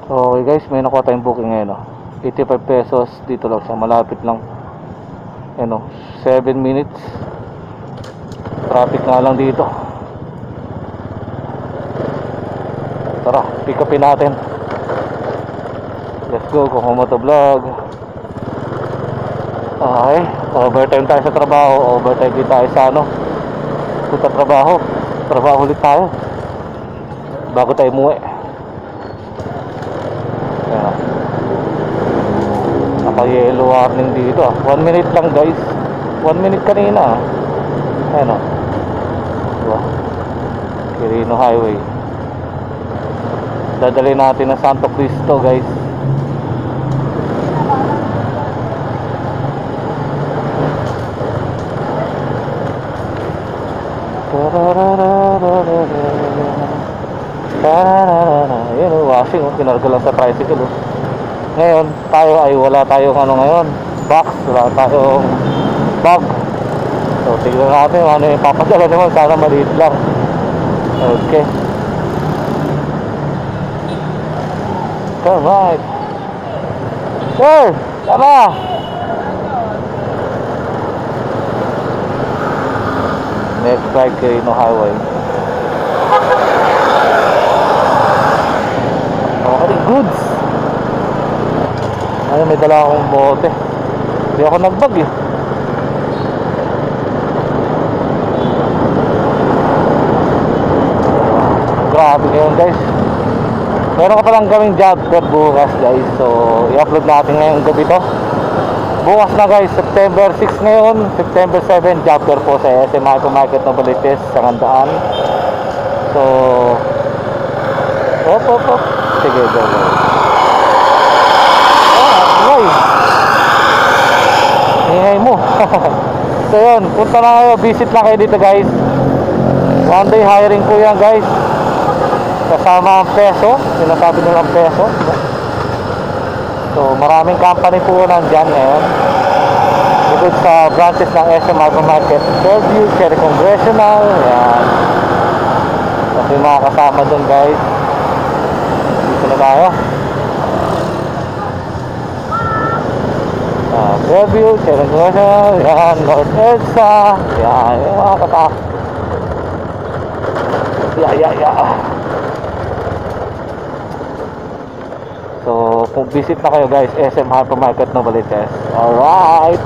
Okay guys, may nakuha tayong booking ngayon, 85 pesos. Dito lang siya, malapit lang. 7 minutes. Traffic nga lang dito. Tara, pick upin natin. Let's go, Kukumoto Vlog. Okay, overtime tayo sa trabaho. Overtime din tayo sa punta trabaho. Trabaho ulit tayo bago tayo umuwi. Ayan, naka-yellow warning dito 1 minute lang guys. 1 minute kanina. Ayan, diba? Quirino Highway. Dadali natin ng Santo Cristo guys. Ayan washing kinarga lang sa tricycle Ngayon tayo ay wala tayong ngayon, box, wala tayong bag. So tignan natin ano yung papadala naman, sana maliit lang. Okay, alright sir, tara. Next ride Quirino Highway. Okay, goods. Ay, may dala akong bote. Hindi ako nagbag Grabe ngayon guys. Meron ka palang gawing job fair bukas guys. So i-upload natin ngayong gabi to. Bukas na guys, September 6 ngayon. September 7 job fair po sa SM Hypermarket Novaliches sa Randaan. So op. Sige, go. Ingay mo. So yun, punta na kayo, visit lang kayo dito guys. One day hiring po yan guys. Kasama ang peso, sinasabi nilang peso. So maraming company po nandyan ngayon. Bukod sa branches ng SM Hypermarket, Fairview, Cherry Congressional. Yan. Kasi mga kasama dun guys. Dito na tayo. Fairview, Cherry Congressional. Yan, North EDSA. Yan, yung mga kasama. So, kung visit na kayo guys, SM Hypermarket Novaliches. Alright.